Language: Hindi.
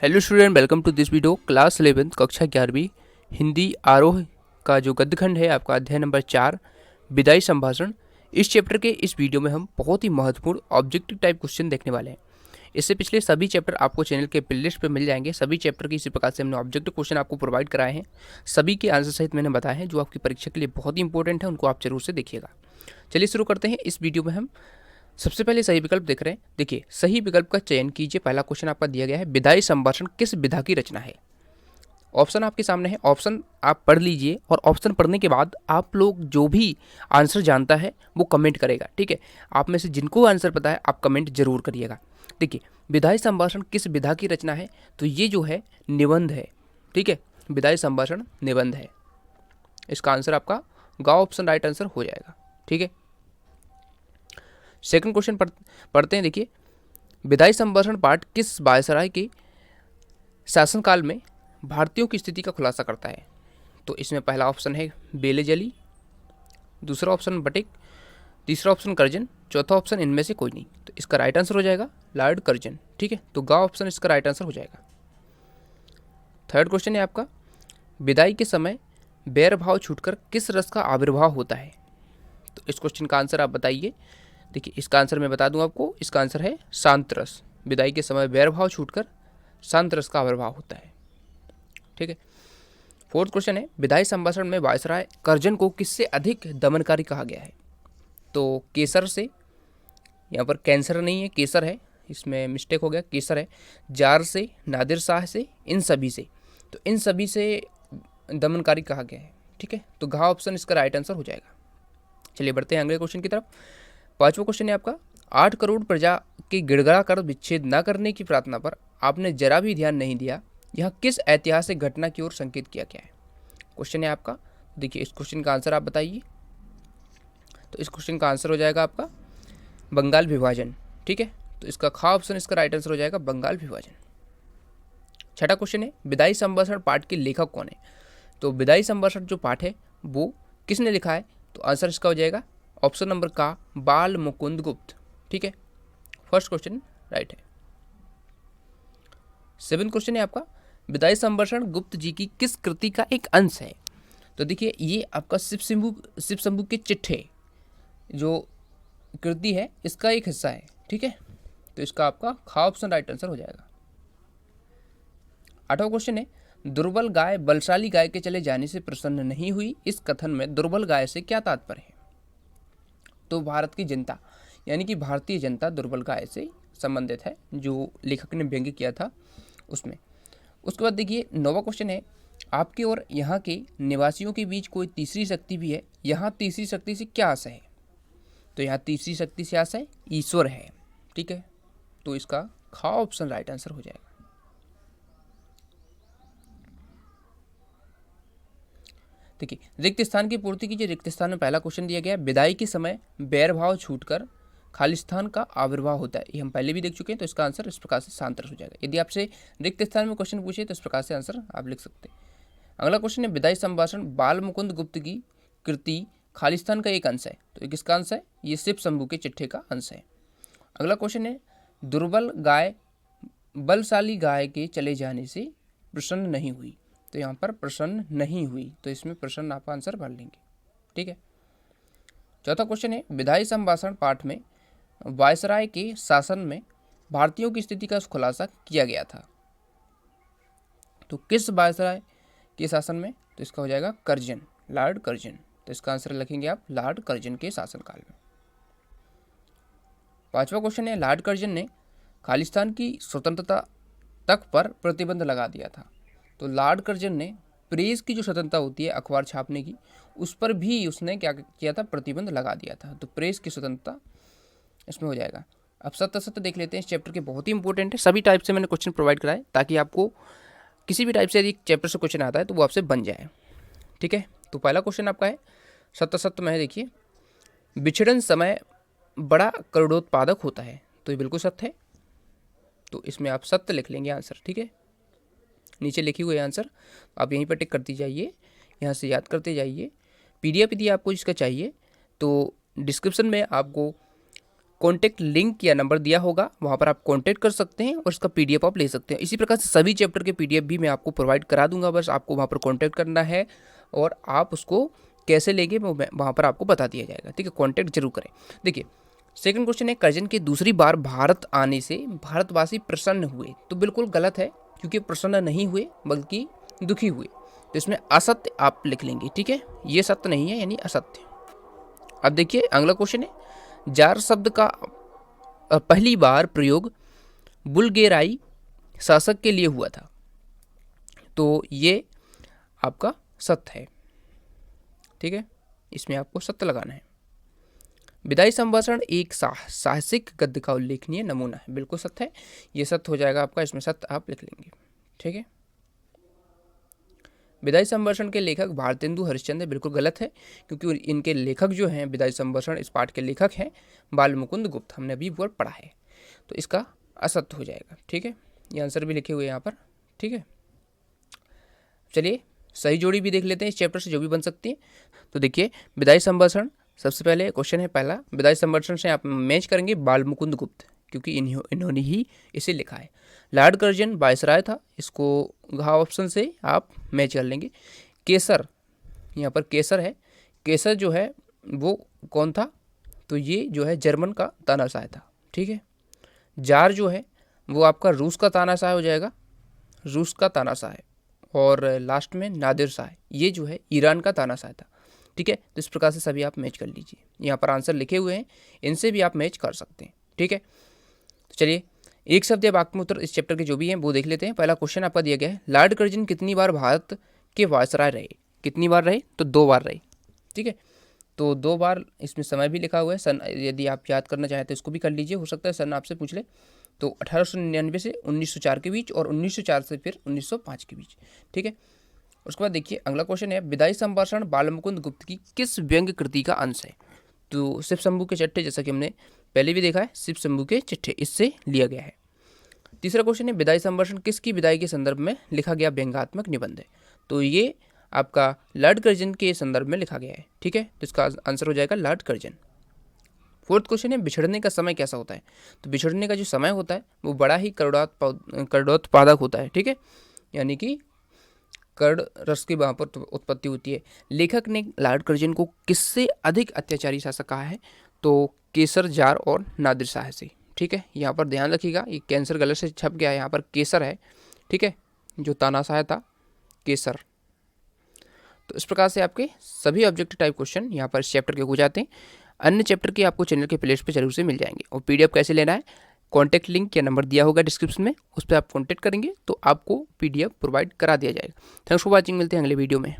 Hello student, welcome to this video. Class 11 कक्षा 11वीं हिंदी आरोह का जो गद्यखंड है आपका अध्याय नंबर 4 विदाई संभाषण। इस चैप्टर के इस वीडियो में हम बहुत ही महत्वपूर्ण ऑब्जेक्टिव टाइप क्वेश्चन देखने वाले हैं। इससे पिछले सभी चैप्टर आपको चैनल के प्लेलिस्ट पे मिल जाएंगे। सभी चैप्टर की इसी प्रकार से हमने ऑब्जेक्टिव क्वेश्चन आपको प्रोवाइड कराए हैं। सभी के आंसर सहित मैंने बताया है जो आपकी परीक्षा के लिए बहुत ही इंपॉर्टेंट है, उनको आप जरूर से देखिएगा। चलिए शुरू करते हैं। इस वीडियो में हम सबसे पहले सही विकल्प देख रहे हैं। देखिए, सही विकल्प का चयन कीजिए। पहला क्वेश्चन आपका दिया गया है, विदाई संभाषण किस विधा की रचना है। ऑप्शन आपके सामने है, ऑप्शन आप पढ़ लीजिए और ऑप्शन पढ़ने के बाद आप लोग जो भी आंसर जानता है वो कमेंट करेगा। ठीक है, आप में से जिनको आंसर पता है आप कमेंट जरूर करिएगा। देखिए, विदाई संभाषण किस विधा की रचना है, तो ये जो है निबंध है। ठीक है, विदाई संभाषण निबंध है। इसका आंसर आपका ग ऑप्शन राइट आंसर हो जाएगा। ठीक है, सेकंड क्वेश्चन पढ़ते हैं। देखिए, विदाई संभाषण पाठ किस वायसराय के शासनकाल में भारतीयों की स्थिति का खुलासा करता है। तो इसमें पहला ऑप्शन है बेलेजली, दूसरा ऑप्शन बटिक, तीसरा ऑप्शन कर्जन, चौथा ऑप्शन इनमें से कोई नहीं। तो इसका राइट आंसर हो जाएगा लॉर्ड कर्जन। ठीक है, तो गा ऑप्शन इसका राइट आंसर हो जाएगा। थर्ड क्वेश्चन है आपका, विदाई के समय बैर भाव छूटकर किस रस का आविर्भाव होता है। तो इस क्वेश्चन का आंसर आप बताइए। देखिए, इसका आंसर मैं बता दूं आपको, इसका आंसर है शांत रस। विदाई के समय बैर भाव छूटकर शांत रस का आविर्भाव होता है। ठीक है, फोर्थ क्वेश्चन है, विदाई संभाषण में वायसराय कर्जन को किससे अधिक दमनकारी कहा गया है। तो केसर से, यहाँ पर कैंसर नहीं है केसर है, इसमें मिस्टेक हो गया, केसर है। जार से, नादिर शाह से, इन सभी से। तो इन सभी से दमनकारी कहा गया है। ठीक है, तो घा ऑप्शन इसका राइट आंसर हो जाएगा। चलिए बढ़ते हैं अगले क्वेश्चन की तरफ। पांचवा क्वेश्चन है आपका, 8 करोड़ प्रजा के गिड़गिड़ा कर विच्छेद न करने की प्रार्थना पर आपने जरा भी ध्यान नहीं दिया, यह किस ऐतिहासिक घटना की ओर संकेत किया गया है। क्वेश्चन है आपका। देखिए, इस क्वेश्चन का आंसर आप बताइए। तो इस क्वेश्चन का आंसर हो जाएगा आपका बंगाल विभाजन। ठीक है, तो इसका खा ऑप्शन इसका राइट आंसर हो जाएगा बंगाल विभाजन। छठा क्वेश्चन है, विदाई संभाषण पाठ के लेखक कौन है। तो विदाई संभाषण जो पाठ है वो किसने लिखा है, तो आंसर इसका हो जाएगा ऑप्शन नंबर का बाल मुकुंद गुप्त। ठीक है, फर्स्ट क्वेश्चन राइट है। सेवेंथ क्वेश्चन है आपका, विदाई संभाषण गुप्त जी की किस कृति का एक अंश है। तो देखिए, ये आपका शिव शंभू के चिट्ठे जो कृति है इसका एक हिस्सा है। ठीक है, तो इसका आपका खा ऑप्शन राइट आंसर हो जाएगा। आठवां क्वेश्चन है, दुर्बल गाय बलशाली गाय के चले जाने से प्रसन्न नहीं हुई, इस कथन में दुर्बल गाय से क्या तात्पर्य है। तो भारत की जनता यानी कि भारतीय जनता दुर्बल गाय से संबंधित है, जो लेखक ने व्यंग्य किया था उसमें। उसके बाद देखिए, नौवां क्वेश्चन है, आपके और यहाँ के निवासियों के बीच कोई तीसरी शक्ति भी है, यहाँ तीसरी शक्ति से क्या आशय है। तो यहाँ तीसरी शक्ति से आशय ईश्वर है। ठीक है, तो इसका खा ऑप्शन राइट आंसर हो जाएगा। देखिए, रिक्त स्थान की पूर्ति कीजिए। रिक्त स्थान में पहला क्वेश्चन दिया गया, विदाई के समय बैर भाव छूटकर खालिस्तान का आविर्भाव होता है। ये हम पहले भी देख चुके हैं, तो इसका आंसर इस प्रकार से शांत रस हो जाएगा। यदि आपसे रिक्त स्थान में क्वेश्चन पूछे तो इस प्रकार से आंसर आप लिख सकते हैं। अगला क्वेश्चन है, विदाई संभाषण बाल मुकुंद गुप्त की कृति खालिस्तान का एक अंश है। तो किसका अंश है, ये शिव शंभू के चिट्ठे का अंश है। अगला क्वेश्चन है, दुर्बल गाय बलशाली गाय के चले जाने से प्रसन्न नहीं हुई। तो यहाँ पर प्रसन्न नहीं हुई, तो इसमें प्रसन्न आप आंसर भर लेंगे। ठीक है, चौथा क्वेश्चन है, विदाई संभाषण पाठ में वायसराय के शासन में भारतीयों की स्थिति का खुलासा किया गया था। तो किस वायसराय के शासन में, तो इसका हो जाएगा कर्जन, लॉर्ड कर्जन। तो इसका आंसर लिखेंगे आप लॉर्ड कर्जन के शासनकाल में। पांचवा क्वेश्चन है, लॉर्ड कर्जन ने खालिस्तान की स्वतंत्रता तक पर प्रतिबंध लगा दिया था। तो लॉर्ड कर्जन ने प्रेस की जो स्वतंत्रता होती है अखबार छापने की, उस पर भी उसने क्या किया था, प्रतिबंध लगा दिया था। तो प्रेस की स्वतंत्रता इसमें हो जाएगा। अब सत्य सत्य देख लेते हैं। इस चैप्टर के बहुत ही इंपॉर्टेंट है, सभी टाइप से मैंने क्वेश्चन प्रोवाइड कराए ताकि आपको किसी भी टाइप से यदि चैप्टर से क्वेश्चन आता है तो वो आपसे बन जाए। ठीक है, तो पहला क्वेश्चन आपका है सत्य सत्य में है। देखिए, विछड़न समय बड़ा करोड़ोत्पादक होता है। तो ये बिल्कुल सत्य है, तो इसमें आप सत्य लिख लेंगे आंसर। ठीक है, नीचे लिखी हुई आंसर आप यहीं पर टिक करते जाइए, यहाँ से याद करते जाइए। PDF यदि आपको इसका चाहिए तो डिस्क्रिप्शन में आपको कॉन्टैक्ट लिंक या नंबर दिया होगा, वहाँ पर आप कॉन्टैक्ट कर सकते हैं और इसका PDF आप ले सकते हैं। इसी प्रकार से सभी चैप्टर के PDF भी मैं आपको प्रोवाइड करा दूंगा, बस आपको वहाँ पर कॉन्टैक्ट करना है और आप उसको कैसे लेंगे वो वहाँ पर आपको बता दिया जाएगा, ठीक है। कॉन्टैक्ट जरूर करें। देखिए सेकंड क्वेश्चन है, कर्जन के दूसरी बार भारत आने से भारतवासी प्रसन्न हुए। तो बिल्कुल गलत है, क्योंकि प्रसन्न नहीं हुए बल्कि दुखी हुए। तो इसमें असत्य आप लिख लेंगे, ठीक है। ये सत्य नहीं है, यानी असत्य। अब देखिए अगला क्वेश्चन है, जार शब्द का पहली बार प्रयोग बुल्गेराई शासक के लिए हुआ था। तो ये आपका सत्य है, ठीक है। इसमें आपको सत्य लगाना है। विदाई संभाषण एक साहसिक गद्य का उल्लेखनीय नमूना है। बिल्कुल सत्य है, ये सत्य हो जाएगा आपका, इसमें सत्य आप लिख लेंगे, ठीक है। विदाई संभाषण के लेखक भारतेंदु हरिश्चंद्र, बिल्कुल गलत है, क्योंकि इनके लेखक जो हैं विदाई संभाषण, इस पाठ के लेखक हैं बाल मुकुंद गुप्त। हमने अभी वर्ड पढ़ा है, तो इसका असत्य हो जाएगा, ठीक है। ये आंसर भी लिखे हुए हैं यहाँ पर, ठीक है। चलिए सही जोड़ी भी देख लेते हैं इस चैप्टर से जो भी बन सकती है। तो देखिए विदाई संभाषण, सबसे पहले क्वेश्चन है पहला, विदाई संभाषण से आप मैच करेंगे बाल मुकुंद गुप्त, क्योंकि इन्होंने ही इसे लिखा है। लॉर्ड कर्जन वायसराय था, इसको घ ऑप्शन से आप मैच कर लेंगे। केसर, यहाँ पर केसर है, केसर जो है वो कौन था, तो ये जो है जर्मन का तानाशाह था, ठीक है। जार जो है वो आपका रूस का तानाशाह हो जाएगा, रूस का तानाशाह है। और लास्ट में नादिर शाह, ये जो है ईरान का तानाशाह था, ठीक है। तो इस प्रकार से सभी आप मैच कर लीजिए, यहाँ पर आंसर लिखे हुए हैं, इनसे भी आप मैच कर सकते हैं, ठीक है। तो चलिए एक शब्द या वाक्य में उत्तर इस चैप्टर के जो भी हैं वो देख लेते हैं। पहला क्वेश्चन आपका दिया गया है, लॉर्ड कर्जन कितनी बार भारत के वायसराय रहे। कितनी बार रहे, तो 2 बार रहे, ठीक है। तो 2 बार, इसमें समय भी लिखा हुआ है, सन यदि आप याद करना चाहें तो इसको भी कर लीजिए, हो सकता है सन आपसे पूछ ले। तो 1899 से 1904 के बीच और 1904 से फिर 1905 के बीच, ठीक है। उसके बाद देखिए अगला क्वेश्चन है, विदाई संभाषण बाल मुकुंद गुप्त की किस व्यंग्य कृति का अंश है। तो शिव शंभू के चिट्ठे, जैसा कि हमने पहले भी देखा है, शिव शंभू के चिट्ठे, इससे लिया गया है। तीसरा क्वेश्चन है, विदाई संभाषण किसकी विदाई के संदर्भ में लिखा गया व्यंग्यात्मक निबंध है। तो ये आपका लॉर्ड कर्जन के संदर्भ में लिखा गया है, ठीक है। तो इसका आंसर हो जाएगा लॉर्ड कर्जन। फोर्थ क्वेश्चन है, बिछड़ने का समय कैसा होता है। तो बिछड़ने का जो समय होता है वो बड़ा ही करुणोत्पादक होता है, ठीक है। यानी कि कर्ण रस की वहाँ पर उत्पत्ति होती है। लेखक ने लॉर्ड कर्जन को किससे अधिक अत्याचारी शासक कहा है, तो केसर, जार और नादिर शाह से, ठीक है। यहाँ पर ध्यान रखिएगा, ये कैंसर गलत से छप गया है, यहाँ पर केसर है, ठीक है, जो तानाशाह था केसर। तो इस प्रकार से आपके सभी ऑब्जेक्टिव टाइप क्वेश्चन यहाँ पर इस चैप्टर के हो जाते हैं। अन्य चैप्टर के आपको चैनल के प्लेलिस्ट पे जरूर से मिल जाएंगे। और PDF कैसे लेना है, कॉन्टैक्ट लिंक या नंबर दिया होगा डिस्क्रिप्शन में, उस पर आप कॉन्टैक्ट करेंगे तो आपको PDF प्रोवाइड करा दिया जाएगा। थैंक्स फॉर वॉचिंग, मिलते हैं अगले वीडियो में।